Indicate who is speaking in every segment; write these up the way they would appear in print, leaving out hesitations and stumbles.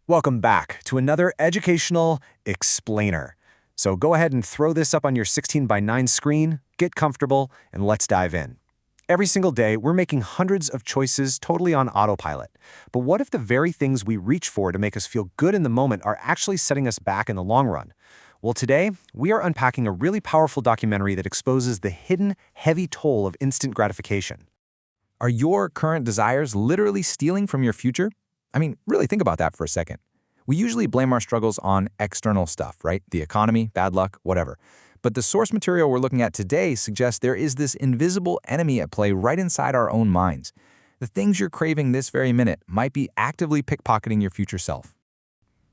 Speaker 1: Welcome back to another educational explainer. So go ahead and throw this up on your 16 by 9 screen, get comfortable, and let's dive in. Every single day, we're making hundreds of choices totally on autopilot. But what if the very things we reach for to make us feel good in the moment are actually setting us back in the long run? Well, today, we are unpacking a really powerful documentary that exposes the hidden, heavy toll of instant gratification.
Speaker 2: Are your current desires literally stealing from your future? I mean, really think about that for a second. We usually blame our struggles on external stuff, right? The economy, bad luck, whatever. But the source material we're looking at today suggests there is this invisible enemy at play right inside our own minds. The things you're craving this very minute might be actively pickpocketing your future self.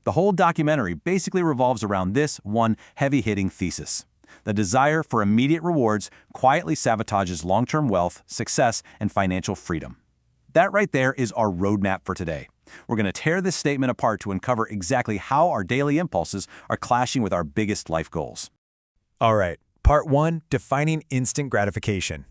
Speaker 3: The whole documentary basically revolves around this one heavy-hitting thesis. The desire for immediate rewards quietly sabotages long-term wealth, success, and financial freedom. That right there is our roadmap for today. We're going to tear this statement apart to uncover exactly how our daily impulses are clashing with our biggest life goals.
Speaker 1: All right, part 1, defining instant gratification.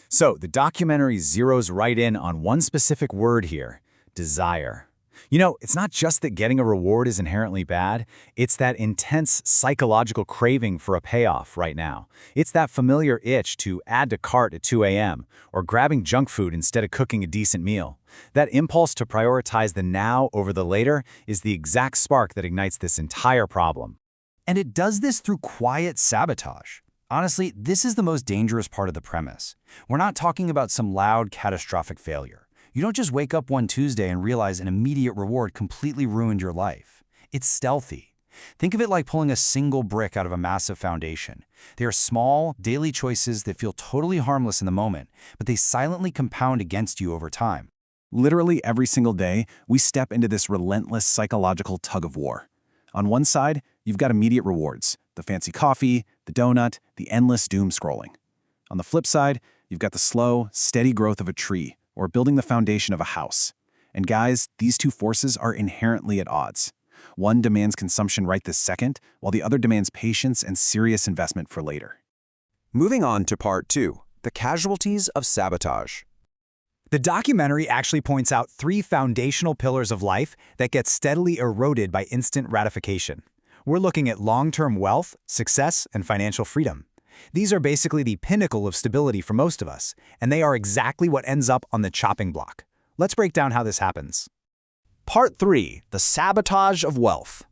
Speaker 1: So the documentary zeroes right in on one specific word here, desire. You know, it's not just that getting a reward is inherently bad, it's that intense psychological craving for a payoff right now. It's that familiar itch to add to cart at 2 a.m. or grabbing junk food instead of cooking a decent meal. That impulse to prioritize the now over the later is the exact spark that ignites this entire problem.
Speaker 4: And it does this through quiet sabotage. Honestly, this is the most dangerous part of the premise. We're not talking about some loud, catastrophic failure. You don't just wake up one Tuesday and realize an immediate reward completely ruined your life. It's stealthy. Think of it like pulling a single brick out of a massive foundation. They are small, daily choices that feel totally harmless in the moment, but they silently compound against you over time.
Speaker 3: Literally every single day, we step into this relentless psychological tug-of-war. On one side, you've got immediate rewards, the fancy coffee, the donut, the endless doom scrolling. On the flip side, you've got the slow, steady growth of a tree, or building the foundation of a house. And guys, these two forces are inherently at odds. One demands consumption right this second, while the other demands patience and serious investment for later.
Speaker 5: Moving on to part 2, the casualties of sabotage.
Speaker 1: The documentary actually points out 3 foundational pillars of life that get steadily eroded by instant gratification. We're looking at long-term wealth, success, and financial freedom. These are basically the pinnacle of stability for most of us, and they are exactly what ends up on the chopping block. Let's break down how this happens.
Speaker 5: Part 3, the sabotage of wealth.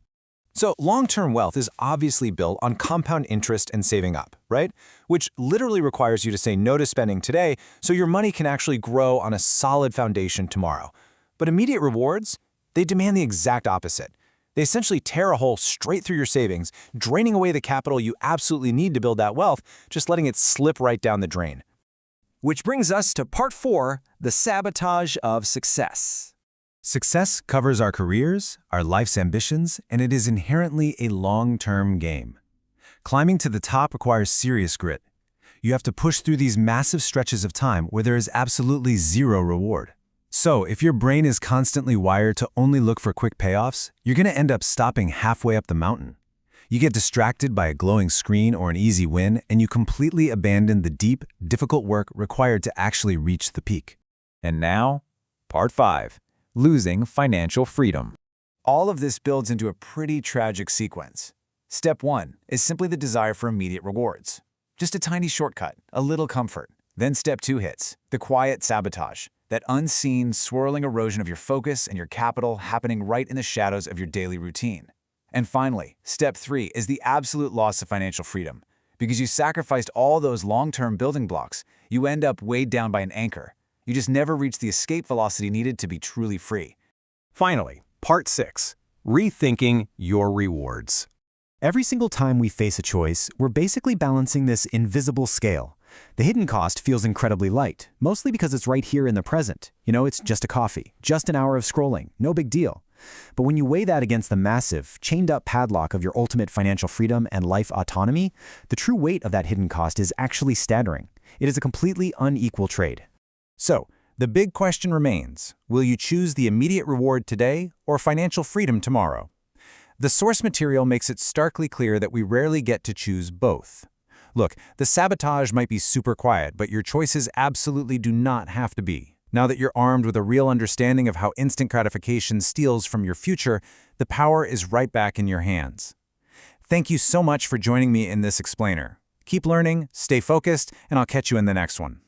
Speaker 2: So long-term wealth is obviously built on compound interest and saving up, right? Which literally requires you to say no to spending today so your money can actually grow on a solid foundation tomorrow. But immediate rewards, they demand the exact opposite. They essentially tear a hole straight through your savings, draining away the capital you absolutely need to build that wealth, just letting it slip right down the drain.
Speaker 5: Which brings us to part 4, the sabotage of success.
Speaker 1: Success covers our careers, our life's ambitions, and it is inherently a long-term game. Climbing to the top requires serious grit. You have to push through these massive stretches of time where there is absolutely zero reward. So, if your brain is constantly wired to only look for quick payoffs, you're going to end up stopping halfway up the mountain. You get distracted by a glowing screen or an easy win, and you completely abandon the deep, difficult work required to actually reach the peak.
Speaker 2: And now, part 5, losing financial freedom.
Speaker 1: All of this builds into a pretty tragic sequence. Step 1 is simply the desire for immediate rewards. Just a tiny shortcut, a little comfort. Then step 2 hits, the quiet sabotage. That unseen, swirling erosion of your focus and your capital happening right in the shadows of your daily routine. And finally, step 3 is the absolute loss of financial freedom. Because you sacrificed all those long-term building blocks, you end up weighed down by an anchor. You just never reach the escape velocity needed to be truly free.
Speaker 3: Finally, part 6, rethinking your rewards.
Speaker 1: Every single time we face a choice, we're basically balancing this invisible scale. The hidden cost feels incredibly light, mostly because it's right here in the present. You know, it's just a coffee, just an hour of scrolling, no big deal. But when you weigh that against the massive, chained-up padlock of your ultimate financial freedom and life autonomy, the true weight of that hidden cost is actually staggering. It is a completely unequal trade.
Speaker 2: So, the big question remains, will you choose the immediate reward today or financial freedom tomorrow? The source material makes it starkly clear that we rarely get to choose both. Look, the sabotage might be super quiet, but your choices absolutely do not have to be. Now that you're armed with a real understanding of how instant gratification steals from your future, the power is right back in your hands. Thank you so much for joining me in this explainer. Keep learning, stay focused, and I'll catch you in the next one.